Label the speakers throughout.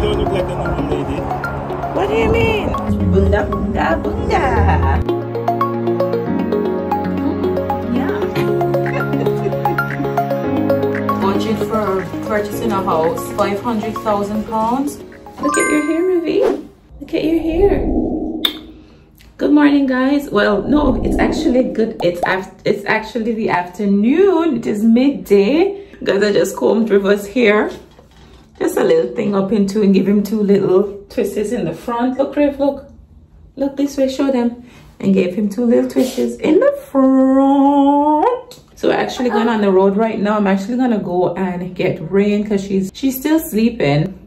Speaker 1: don't look like a normal lady.
Speaker 2: What do you mean? Bunga, bunga, bunga. Yeah. Budget for purchasing a house, £500,000. Look at your hair, Ravi. Look at your hair. Good morning, guys. Well, no, it's actually good. It's actually the afternoon. It is midday. Guys, I just combed River's hair. Just a little thing up into and give him 2 little twists in the front. Look, Riv, look. Look this way, show them. And gave him 2 little twists in the front. So we're actually going on the road right now. I'm actually gonna go and get Rain because she's still sleeping.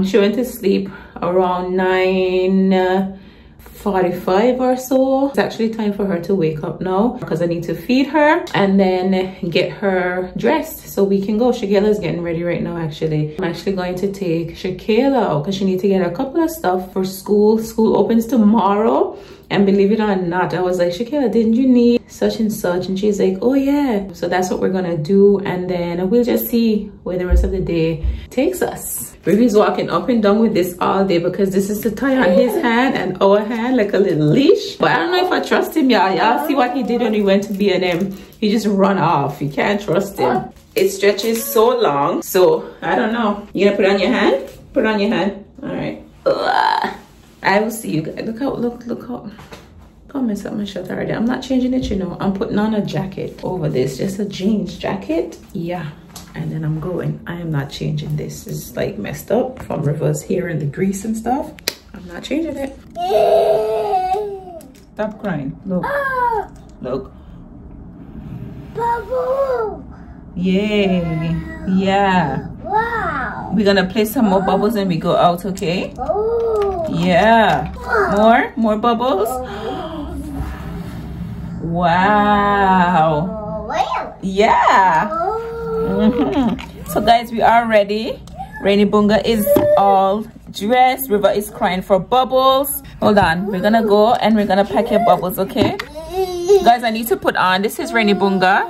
Speaker 2: She went to sleep around 9:45 or so. It's actually time for her to wake up now because I need to feed her and then get her dressed so we can go. ShéKayla's getting ready right now. Actually, I'm actually going to take ShéKayla out because she needs to get a couple of stuff for school. School opens tomorrow. And believe it or not, I was like, ShéKayla, didn't you need such and such? And she's like, oh yeah. So that's what we're gonna do. And then we'll just see where the rest of the day takes us. Ruby's walking up and down with this all day because this is to tie on his hand and our hand like a little leash. But I don't know if I trust him, y'all. Y'all see what he did when we went to B&M. He just run off. You can't trust him. It stretches so long. So I don't know. You gonna put it on your hand? Put it on your hand. All right. I will see you guys. Look how, look how. Don't mess up my shirt already. I'm not changing it, you know. I'm putting on a jacket over this. Just a jeans jacket. Yeah. And then I'm going. I am not changing this. It's like messed up from River's hair and the grease and stuff. I'm not changing it. Stop crying. Look. Look.
Speaker 3: Bubble.
Speaker 2: Yay. Yeah.
Speaker 3: Wow.
Speaker 2: We're gonna play some more bubbles and we go out, okay?
Speaker 3: Oh.
Speaker 2: Yeah. More bubbles. Wow.
Speaker 3: Really?
Speaker 2: Yeah. So guys, we are ready. Rainy Bunga is all dressed. River is crying for bubbles. Hold on, we're gonna go and we're gonna pack your bubbles, okay? Guys, I need to put on, this is Rainy Bunga.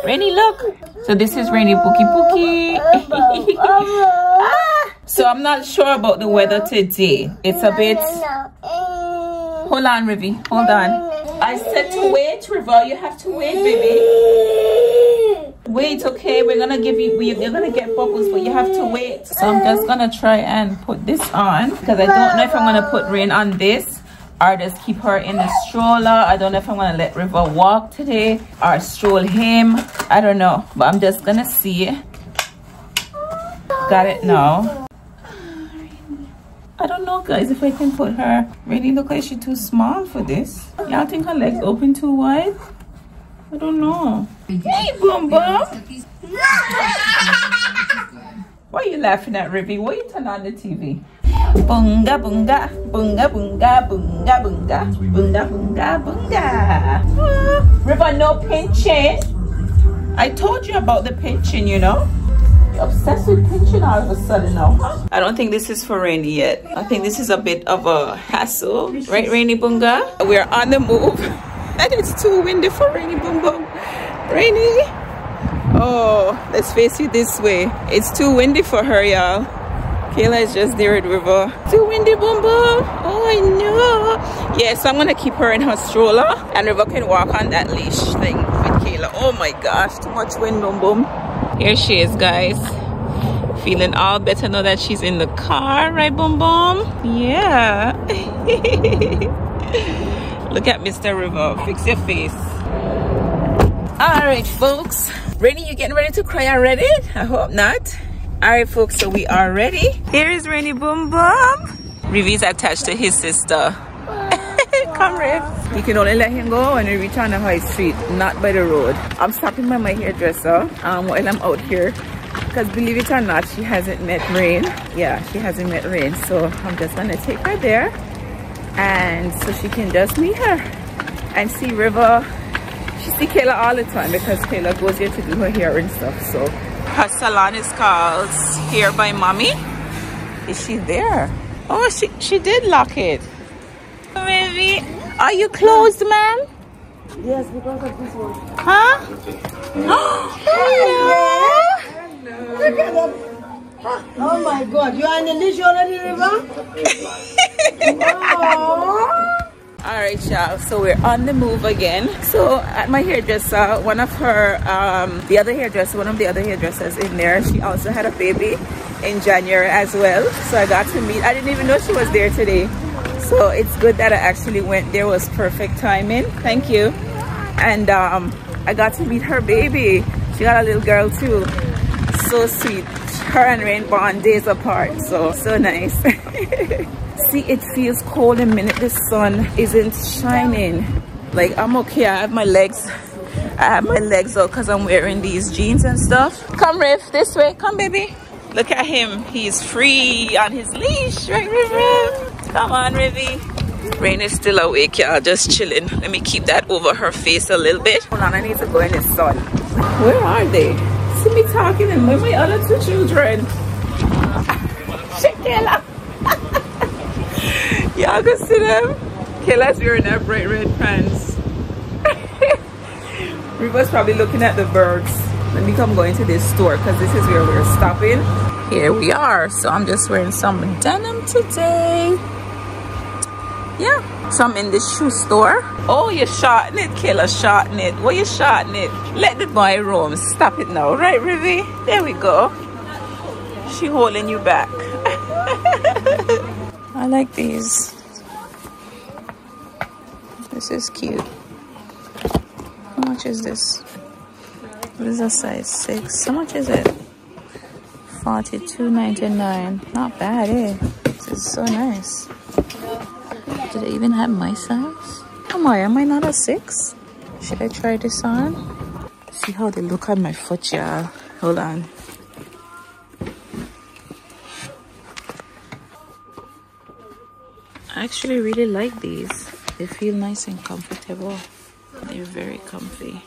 Speaker 2: Rainy, look. So this is Rainy Pookie Pookie. So I'm not sure about the weather today. It's a bit... Hold on, Rivi. Hold on. I said to wait, River. You have to wait, baby. Wait, okay? We're gonna give you... You're gonna get bubbles, but you have to wait. So I'm just gonna try and put this on because I don't know if I'm gonna put Rain on this or just keep her in the stroller. I don't know if I'm gonna let River walk today or stroll him. I don't know, but I'm just gonna see. Got it now. I don't know, guys, if I can put her. Really look like she's too small for this. Y'all think her legs open too wide? I don't know. Hey, Boom Boom. Why are you laughing at, Rivi? Why you turn on the TV? Bunga bunga bunga bunga bunga bunga bunga bunga bunga. River, no pinching. I told you about the pinching, you know. You're obsessed with pinching all of a sudden now, huh? I don't think this is for Rainy yet. I think this is a bit of a hassle, right, Rainy Bunga? We're on the move, and it's too windy for Rainy Boom Boom. Rainy. Oh, let's face it this way. It's too windy for her, y'all. Kayla is just there at River. Too windy, Boom Boom. Oh, I know. Yeah, so I'm gonna keep her in her stroller and River can walk on that leash thing with Kayla. Oh my gosh, too much wind, Boom Boom. Here she is, guys. Feeling all better now that she's in the car, right, Boom Boom? Yeah. Look at Mr. River. Fix your face. All right, folks. Rainy, you getting ready to cry already? I hope not. All right, folks, so we are ready. Here is Rainy Boom Boom. Rivi's attached to his sister. Come, Riv. You can only let him go when we reach on the high street, not by the road. I'm stopping by my hairdresser while I'm out here because, believe it or not, she hasn't met Rain. Yeah, she hasn't met Rain, so I'm just gonna take her there and so she can just meet her and see River. She see Kayla all the time because Kayla goes here to do her hair and stuff. So her salon is called Hair by Mommy. Is she there? Oh, she did lock it. Maybe. Are you closed, ma'am?
Speaker 3: Yes, because of this one.
Speaker 2: Huh? Hello.
Speaker 3: Look at that. Oh my God, you are in the leash already, River? Oh.
Speaker 2: All right, y'all, so we're on the move again. So at my hairdresser, one of the other hairdressers in there, she also had a baby in January as well. So I got to meet, I didn't even know she was there today. So it's good that I actually went there. It was perfect timing. Thank you. And I got to meet her baby. She got a little girl too. So sweet. Her and Rain born days apart. So nice. See, it feels cold the minute the sun isn't shining. Like, I'm okay. I have my legs out because I'm wearing these jeans and stuff. Come, Riv, this way. Come, baby. Look at him. He's free on his leash. Right, Riv? Come on, Rivy. Rain is still awake, y'all. Just chilling. Let me keep that over her face a little bit. Hold on, I need to go in the sun. Where are they? See me talking and with my other two children. ShéKayla. Y'all can see them. Kayla's wearing her bright red pants. River's probably looking at the birds. Let me come going to this store because this is where we're stopping. Here we are. So I'm just wearing some denim today. Yeah. So I'm in this shoe store. Oh, you're shorting it, Kayla, shorting it. What you shorting it? Let the boy roam. Stop it now. Right, Rivy? There we go. She holding you back. I like these. This is cute. How much is this? This is a size 6. How much is it? $42.99. Not bad, eh? This is so nice. Do they even have my size? Am I not a 6? Should I try this on? See how they look on my foot, y'all. Hold on. I actually really like these. They feel nice and comfortable. They're very comfy.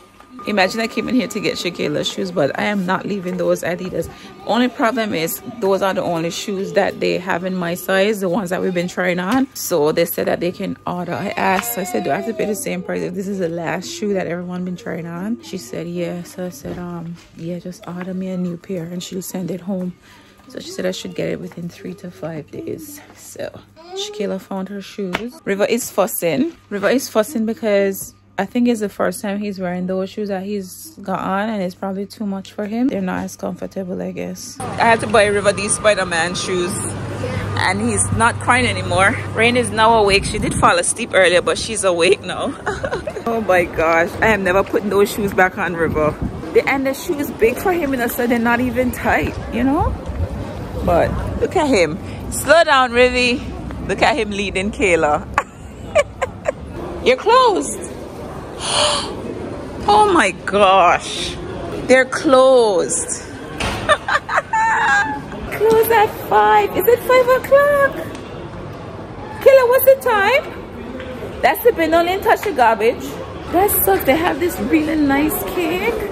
Speaker 2: Imagine I came in here to get ShéKayla shoes, but I am not leaving those Adidas. Only problem is those are the only shoes that they have in my size, the ones that we've been trying on. So they said that they can order. I asked, I said, do I have to pay the same price if this is the last shoe that everyone been trying on? She said yes. So I said, yeah, just order me a new pair and she'll send it home. So she said I should get it within 3 to 5 days. So ShéKayla found her shoes. River is fussing. River is fussing because I think it's the first time he's wearing those shoes that he's got on, and it's probably too much for him. They're not as comfortable, I guess. I had to buy River these Spider-Man shoes, and he's not crying anymore. Rain is now awake. She did fall asleep earlier, but she's awake now. Oh my gosh, I am never putting those shoes back on River. And the shoe is big for him, and so they're not even tight, you know? But look at him. Slow down, Rivy. Look at him leading Kayla. You're closed. Oh my gosh, they're closed. Closed at 5. Is it 5 o'clock? Kayla, what's the time? That's the bin. Don't even touch the garbage. That sucks. They have this really nice cake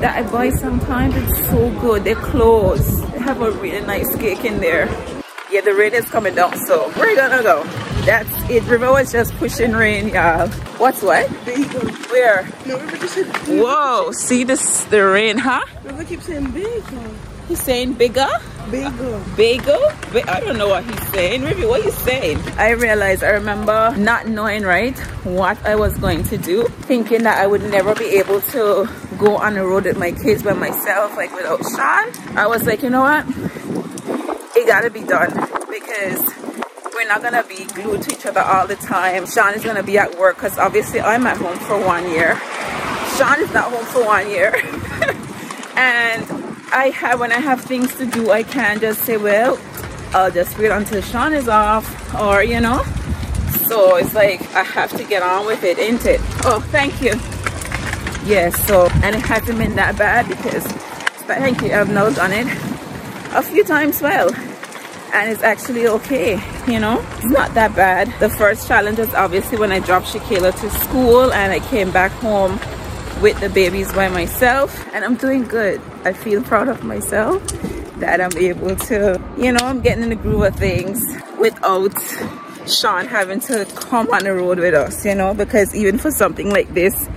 Speaker 2: that I buy sometimes. It's so good. They're closed. They have a really nice cake in there. Yeah, the rain is coming down, so we're gonna go. That's it. River was just pushing rain, y'all. What's what?
Speaker 3: Bagel.
Speaker 2: Where?
Speaker 3: No, River just said bagel.
Speaker 2: Whoa, see this, the rain, huh?
Speaker 3: River keeps saying bagel.
Speaker 2: He's saying bigger?
Speaker 3: Bagel.
Speaker 2: Bagel? I don't know what he's saying. River, what are you saying? I remember not knowing, right, what I was going to do. Thinking that I would never be able to go on the road with my kids by myself, like without Sean. I was like, you know what? It gotta be done because we're not gonna be glued to each other all the time. Sean is gonna be at work because obviously I'm at home for 1 year. Sean is not home for 1 year. And when I have things to do, I can't just say, well, I'll just wait until Sean is off, or you know. So it's like I have to get on with it, ain't it? Oh, thank you. Yes, so, and it hasn't been that bad because, thank you, I've now done it a few times well, and it's actually okay, you know. It's not that bad. The first challenge was obviously when I dropped ShéKayla to school and I came back home with the babies by myself, and I'm doing good. I feel proud of myself that I'm able to, you know, I'm getting in the groove of things without Sean having to come on the road with us, you know, because even for something like this,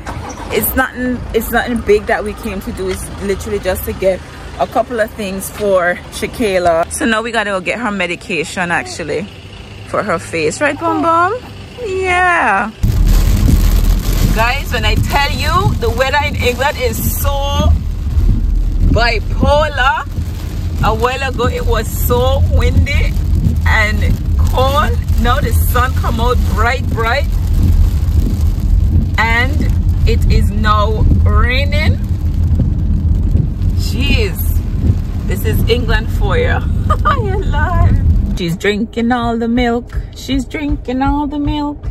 Speaker 2: it's nothing big that we came to do. It's literally just to get a couple of things for ShéKayla. So now we gotta go get her medication actually for her face, right, Bum Bum? Yeah. Guys, when I tell you the weather in England is so bipolar. A while ago it was so windy and cold. Now the sun come out bright and it is now raining. Jeez, this is England for you. You Lord. She's drinking all the milk. She's drinking all the milk.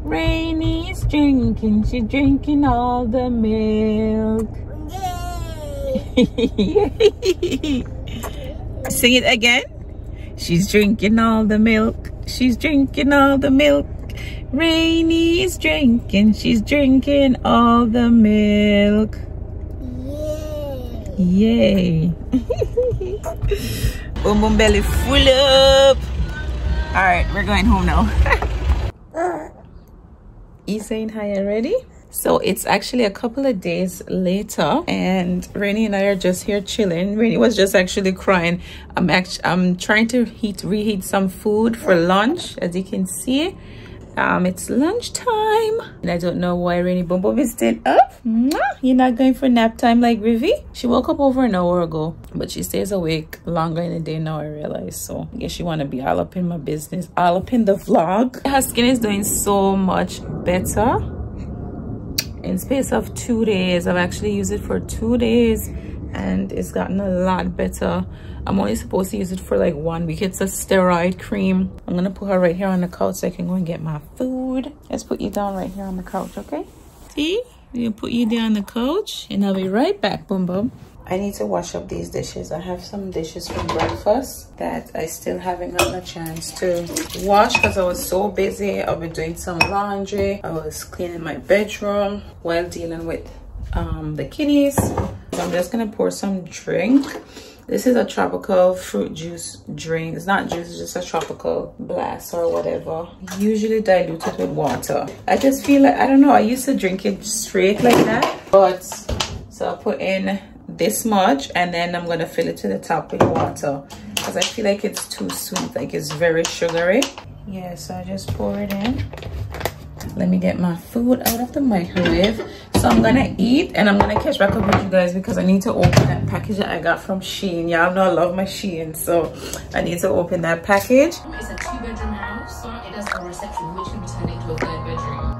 Speaker 2: Rainy's drinking. She's drinking all the milk. Yay. Sing it again. She's drinking all the milk. She's drinking all the milk. Rainy's drinking. She's drinking all the milk. Yay. Boom Boom belly full up. All right, we're going home now. You saying hi already? So it's actually a couple of days later and Rainy and I are just here chilling. Rainy was just actually crying. I'm trying to reheat some food for lunch. As you can see, it's lunchtime and I don't know why Rainy Boom Boom is still up. You're not going for nap time like Rivi? She woke up over an hour ago, but she stays awake longer in the day now, I realize. So I guess she want to be all up in my business, all up in the vlog. Her skin is doing so much better. In space of 2 days, I've actually used it for 2 days and it's gotten a lot better. I'm only supposed to use it for like 1 week. It's a steroid cream. I'm gonna put her right here on the couch so I can go and get my food. Let's put you down right here on the couch, okay? See? We'll put you down on the couch and I'll be right back, Boom Boom. I need to wash up these dishes. I have some dishes from breakfast that I still haven't gotten a chance to wash because I was so busy. I've been doing some laundry. I was cleaning my bedroom while dealing with the kitties. So I'm just gonna pour some drink. This is a tropical fruit juice drink. It's not juice, it's just a tropical blast or whatever. Usually diluted with water. I just feel like, I don't know, I used to drink it straight like that. But, so I'll put in this much and then I'm gonna fill it to the top with water because I feel like it's too sweet, like it's very sugary. Yeah, so I just pour it in. Let me get my food out of the microwave. So I'm gonna eat and I'm gonna catch back up with you guys because I need to open that package that I got from SHEIN. Y'all know I love my SHEIN, so I need to open that package.
Speaker 1: It's a 2-bedroom house, so it has a reception which can be turned into a 3rd bedroom.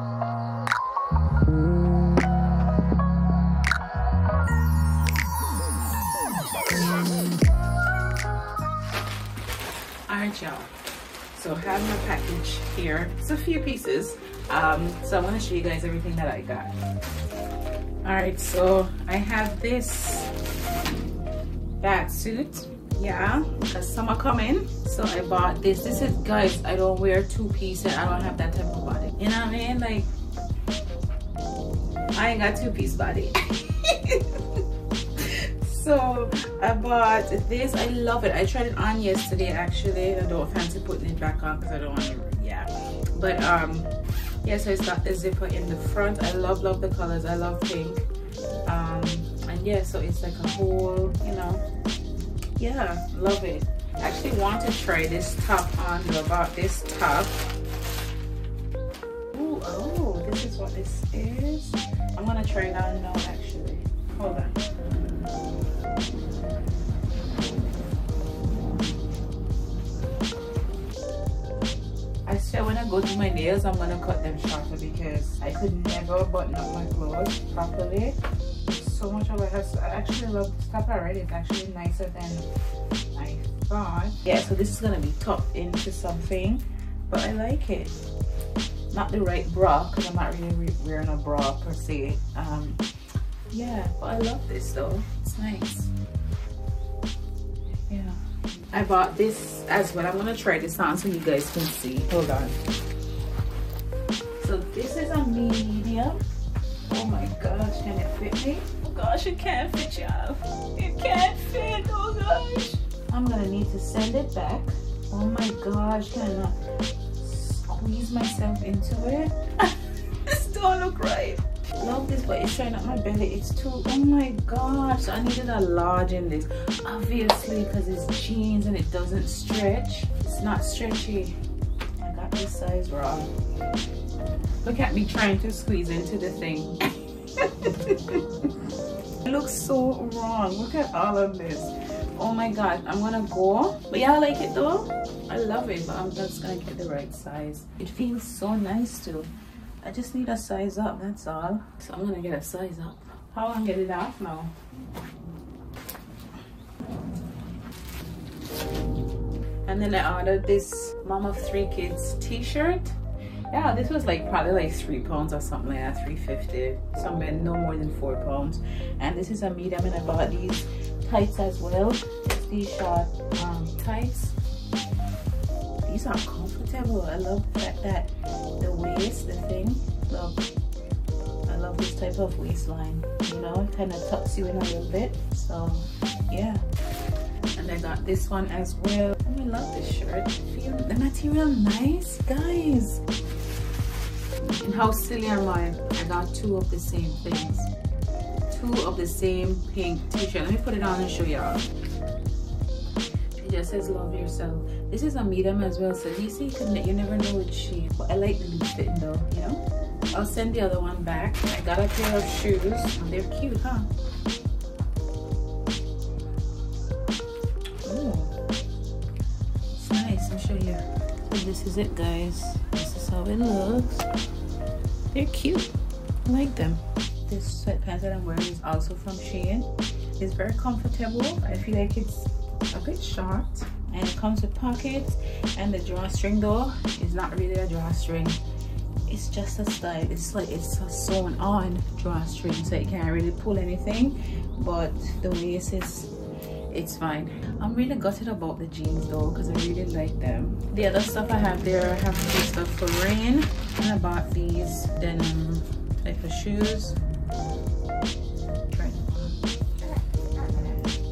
Speaker 2: Alright y'all, so I have my package here. It's a few pieces. So I'm gonna show you guys everything that I got. Alright, so I have this bat suit, yeah, because summer coming. So I bought this. This is, guys, I don't wear 2-piece and I don't have that type of body. You know what I mean? Like, I ain't got 2-piece body. So I bought this. I love it. I tried it on yesterday actually. I don't fancy putting it back on because I don't want to, yeah. But yeah, so it's got the zipper in the front. I love the colors. I love pink. And yeah, so it's like a whole, you know, yeah, love it. I actually want to try this top on. About this top. Ooh, oh, this is what this is. I'm gonna try it on now actually. Hold on. I swear when I go do my nails, I'm gonna cut them shorter because I could never button up my clothes properly. So much of it has, I actually love this top already. It's actually nicer than I thought. Yeah, so this is gonna be tucked into something, but I like it. Not the right bra because I'm not really wearing a bra per se. Yeah, but I love this though. It's nice. Yeah. I bought this as well. I'm gonna try this on so you guys can see. Hold on. So this is a medium. Oh my gosh, can it fit me? Oh gosh, it can't fit, y'all. It can't fit, oh gosh. I'm gonna need to send it back. Oh my gosh, can I not squeeze myself into it? This don't look right. Love this, but it's showing up my belly. It's too, oh my god. So I needed a large in this, obviously, because it's jeans and it doesn't stretch. It's not stretchy. I got this size wrong. Look at me trying to squeeze into the thing. It looks so wrong. Look at all of this. Oh my god, I'm gonna go. But yeah, I like it though. I love it, but I'm just gonna get the right size. It feels so nice too. I just need a size up, that's all. So I'm gonna get a size up. How am I gonna get it off now? And then I ordered this mom of 3 kids t-shirt. Yeah, this was like probably like £3 or something like that, $3.50, somewhere no more than £4. And this is a medium, and I bought these tights as well. Just these short tights. These are comfortable. I love the fact that the waist, the thing, look, I love this type of waistline, you know, it kind of tucks you in a little bit. So yeah, and I got this one as well. I love this shirt. Feel the material nice, guys. And how silly am I got 2 of the same things, 2 of the same pink t-shirt. Let me put it on and show y'all. It just says love yourself. This is a medium as well, so you see, you never know which shape. But I like the loose fitting though, you know. I'll send the other one back. I got a pair of shoes. They're cute, huh? Oh, it's nice. I'll show you. So this is it, guys. This is how it looks. They're cute. I like them. This sweatpants that I'm wearing is also from SHEIN. It's very comfortable. I feel like it's a bit short, and it comes with pockets, and the drawstring though is not really a drawstring. It's just a style. It's like it's a sewn on drawstring, so you can't really pull anything, but the waist is, it's fine. I'm really gutted about the jeans though, because I really like them. The other stuff I have there, I have some stuff for rain, and I bought these denim type of shoes.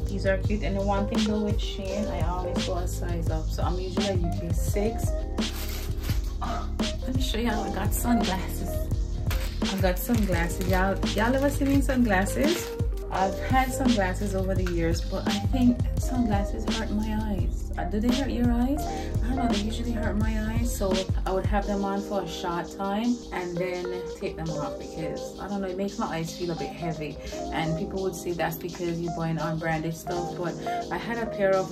Speaker 2: These are cute. And the one thing though with SHEIN, I always go a size up, so I'm usually a UK 6. Oh, let me show y'all. I got sunglasses. I got sunglasses. Y'all ever seen me in sunglasses? I've had sunglasses over the years, but I think sunglasses hurt my eyes. Do they hurt your eyes? I don't know, they usually hurt my eyes, so I would have them on for a short time and then take them off, because I don't know, it makes my eyes feel a bit heavy, and people would say that's because you're buying unbranded stuff. But I had a pair of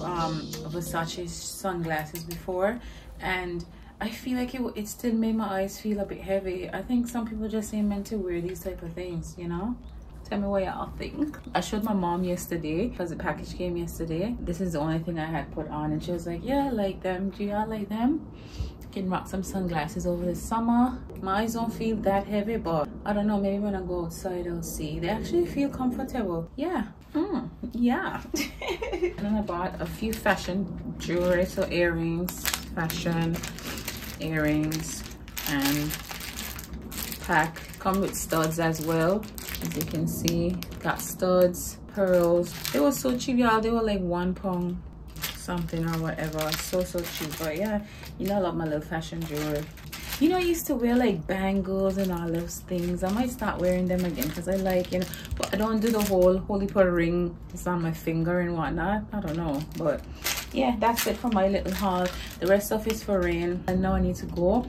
Speaker 2: Versace sunglasses before, and I feel like it still made my eyes feel a bit heavy. I think some people just ain't meant to wear these type of things, you know. Tell me what y'all think. I showed my mom yesterday, because the package came yesterday. This is the only thing I had put on, and she was like, yeah, I like them. Do y'all like them? Can rock some sunglasses over the summer. My eyes don't feel that heavy, but I don't know, maybe when I go outside I'll see. They actually feel comfortable. Yeah. Yeah. And then I bought a few fashion jewelry, so earrings, fashion earrings, and pack. Come with studs as well. As you can see, got studs, pearls. They were so cheap, y'all. They were like £1 something or whatever. So cheap. But yeah, you know, I love my little fashion jewelry. You know, I used to wear like bangles and all those things. I might start wearing them again, because I like, you know, but I don't do the whole holy put ring it's on my finger and whatnot. I don't know, but yeah, that's it for my little haul. The rest of it's for rain, and now I need to go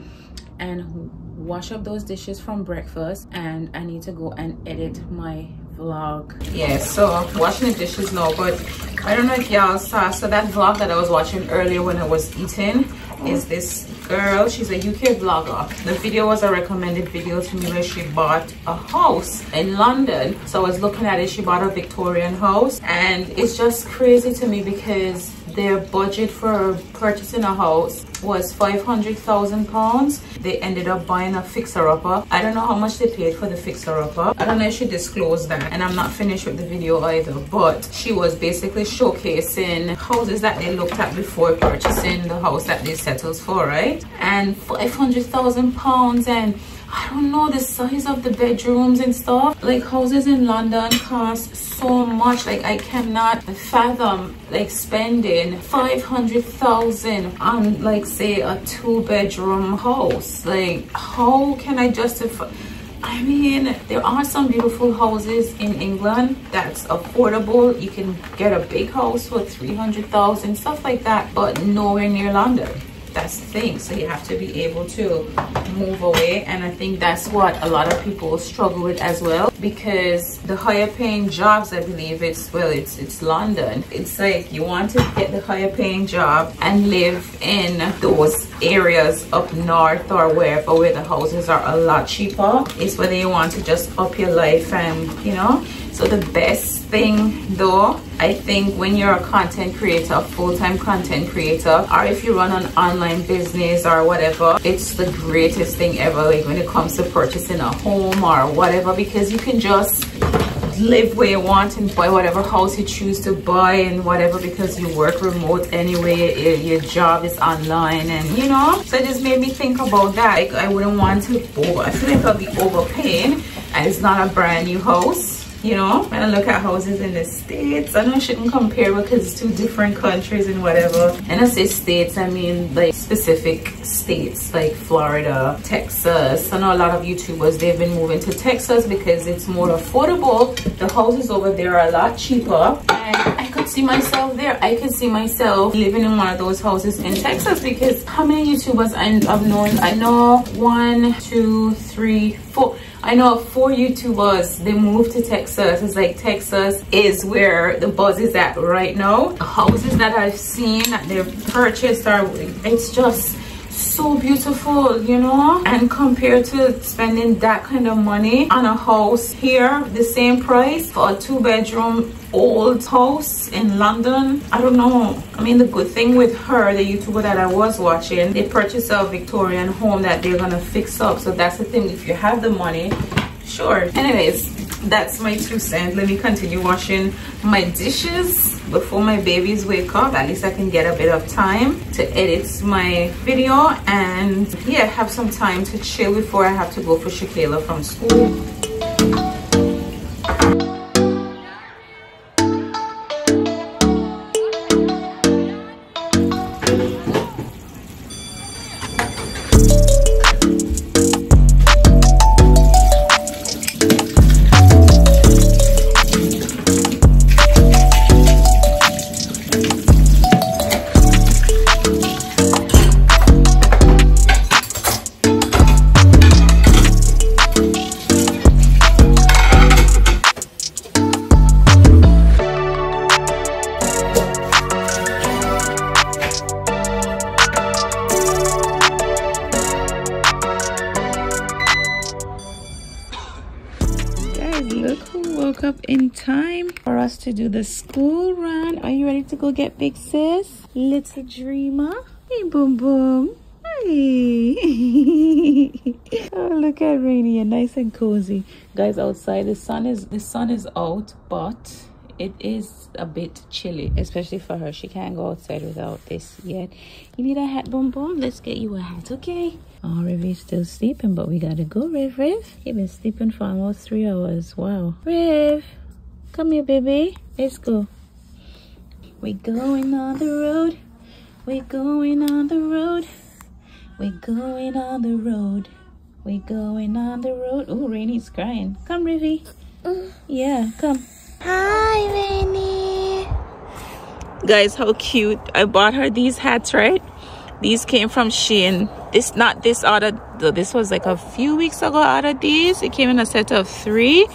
Speaker 2: and wash up those dishes from breakfast, and I need to go and edit my vlog. Yeah, so washing the dishes now, but I don't know if y'all saw, so that vlog that I was watching earlier when I was eating is this girl. She's a UK vlogger. The video was a recommended video to me where she bought a house in London. So I was looking at it. She bought a Victorian house, and it's just crazy to me because their budget for purchasing a house was £500,000. They ended up buying a fixer-upper. I don't know how much they paid for the fixer-upper. I don't know if she disclosed that, and I'm not finished with the video either, but she was basically showcasing houses that they looked at before purchasing the house that they settled for, right? And £500,000, and I don't know the size of the bedrooms and stuff. Like, houses in London cost so much. Like, I cannot fathom like spending 500,000 on, like, say a 2-bedroom house. Like, how can I justify? I mean, there are some beautiful houses in England that's affordable. You can get a big house for 300,000, stuff like that, but nowhere near London. That's the thing. So you have to be able to move away, and I think that's what a lot of people struggle with as well, because the higher paying jobs, I believe it's London. It's like you want to get the higher paying job and live in those areas up north or wherever where the houses are a lot cheaper. It's whether you want to just up your life, and you know. So the best thing though, I think when you're a content creator, a full-time content creator, or if you run an online business or whatever, it's the greatest thing ever, like when it comes to purchasing a home or whatever, because you can just live where you want and buy whatever house you choose to buy and whatever, because you work remote anyway, your job is online, and you know. So it just made me think about that. Like, I wouldn't want to I feel like I'll be overpaying, and it's not a brand new house. You know, when I look at houses in the States, I know I shouldn't compare because it's two different countries and whatever. And I say States, I mean like specific states like Florida, Texas. I know a lot of YouTubers, they've been moving to Texas because it's more affordable. The houses over there are a lot cheaper. And I could see myself there. I could see myself living in one of those houses in Texas, because how many YouTubers I've known? I know 1, 2, 3, 4. I know 4 YouTubers, they moved to Texas. It's like Texas is where the buzz is at right now. The houses that I've seen that they've purchased it's just so beautiful, you know. And compared to spending that kind of money on a house here, the same price for a 2-bedroom old house in London, I don't know. I mean, the good thing with her, the YouTuber that I was watching, they purchased a Victorian home that they're gonna fix up. So that's the thing, if you have the money, sure. Anyways, that's my 2 cents. Let me continue washing my dishes before my babies wake up. At least I can get a bit of time to edit my video, and yeah, have some time to chill before I have to go for ShéKayla from school. Up in time for us to do the school run. Are you ready to go get big sis? Little dreamer. Hey, boom boom. Hey. Oh, look at Rainy and nice and cozy. Guys, outside the sun is out, but it is a bit chilly, especially for her. She can't go outside without this yet. You need a hat, boom boom? Let's get you a hat, okay? Oh, Riv's still sleeping, but we gotta go, Riv. You've been sleeping for almost 3 hours. Wow. Riv, come here, baby. Let's go. We're going on the road. We're going on the road. We're going on the road. We're going on the road. Oh, Rainy's crying. Come, Rivy. Yeah, come. Hi, Rainy. Guys, how cute. I bought her these hats, right? These came from SHEIN. This was like a few weeks ago. Out of these, it came in a set of 3.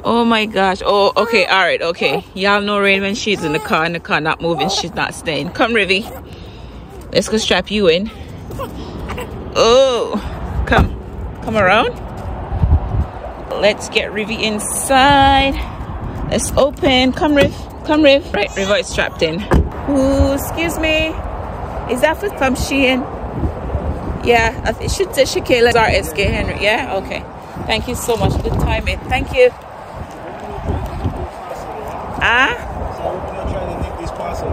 Speaker 2: Oh my gosh. Oh, okay. All right. Okay. Y'all know Rain when she's in the car not moving. She's not staying. Come, Rivy. Let's go strap you in. Oh, come around. Let's get Rivy inside. Let's open. Come, Riv. Right, River is strapped in. Ooh, excuse me. Is that from SHEIN? Yeah, I think it should say SHEKAYLA SK Henry. Yeah, okay. Thank you so much. Good timing. Thank you. Ah?
Speaker 4: So I'm not trying to take this parcel.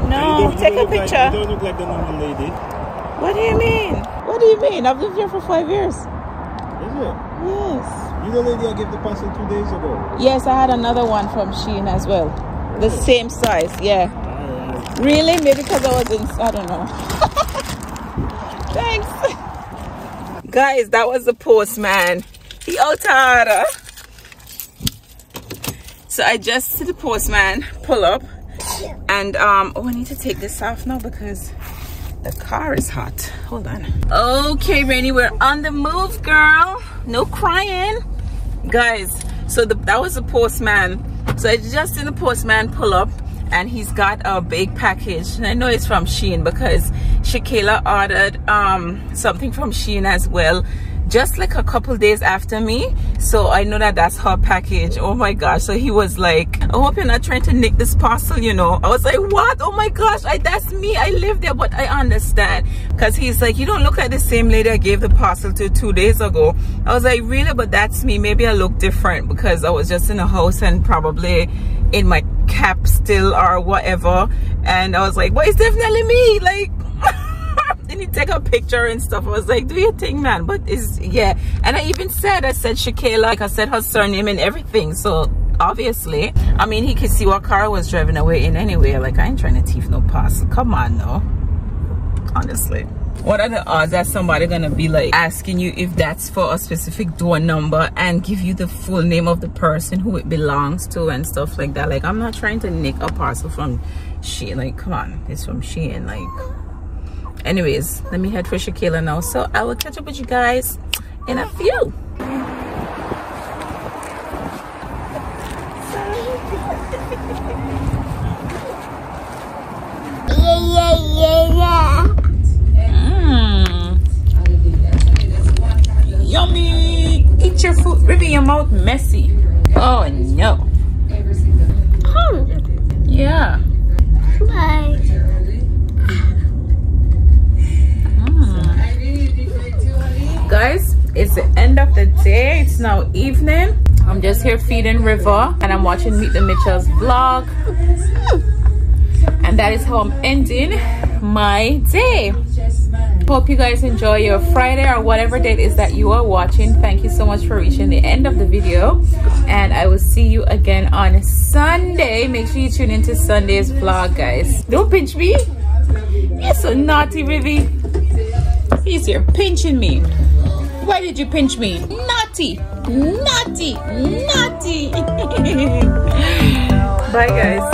Speaker 2: No, take a picture.
Speaker 4: You don't look like the normal lady.
Speaker 2: What do you mean? What do you mean? I've lived here for 5 years.
Speaker 4: Is it?
Speaker 2: Yes.
Speaker 4: You the lady I gave the parcel 2 days ago?
Speaker 2: Yes, I had another one from SHEIN as well. The same size, yeah. Really? Maybe because I was in, I don't know. Thanks. Guys, that was the postman. He out of order. So I just see the postman pull up, and oh, I need to take this off now because the car is hot. Hold on. Okay, Rainy, we're on the move, girl. No crying, guys. So that was the postman. So I just seen the postman pull up, and he's got a big package, and I know it's from SHEIN because ShéKayla ordered something from SHEIN as well, just like a couple days after me. So I know that that's her package. Oh my gosh. So he was like, I hope you're not trying to nick this parcel, you know. I was like, what? Oh my gosh, that's me. I live there. But I understand, because he's like, you don't look like the same lady I gave the parcel to 2 days ago. I was like, really? But that's me. Maybe I look different because I was just in a house and probably in my cap still or whatever. And I was like, well, it's definitely me. Like, then he take a picture and stuff. I was like, do your thing, man. But it's, yeah. And I even said, ShéKayla, like I said her surname and everything. So obviously, I mean, he could see what car I was driving away in anyway. Like, I ain't trying to thief no parcel. Come on, no. Honestly. What are the odds that somebody gonna be like asking you if that's for a specific door number and give you the full name of the person who it belongs to and stuff like that? Like, I'm not trying to nick a parcel from SHEIN. Like, come on, it's from SHEIN. Like, anyways, let me head for ShéKayla now. So I will catch up with you guys in a few. Yummy! Eat your food. River, your mouth messy. Oh no. Yeah.
Speaker 3: Bye.
Speaker 2: Guys, it's the end of the day. It's now evening. I'm just here feeding River, and I'm watching Meet the Mitchells vlog. And that is how I'm ending my day. Hope you guys enjoy your Friday or whatever date is that you are watching. Thank you so much for reaching the end of the video, and I will see you again on Sunday. Make sure you tune into Sunday's vlog, guys. Don't pinch me. You're so naughty, Rivi. He's here pinching me. Why did you pinch me? Naughty, naughty, naughty. Bye, guys.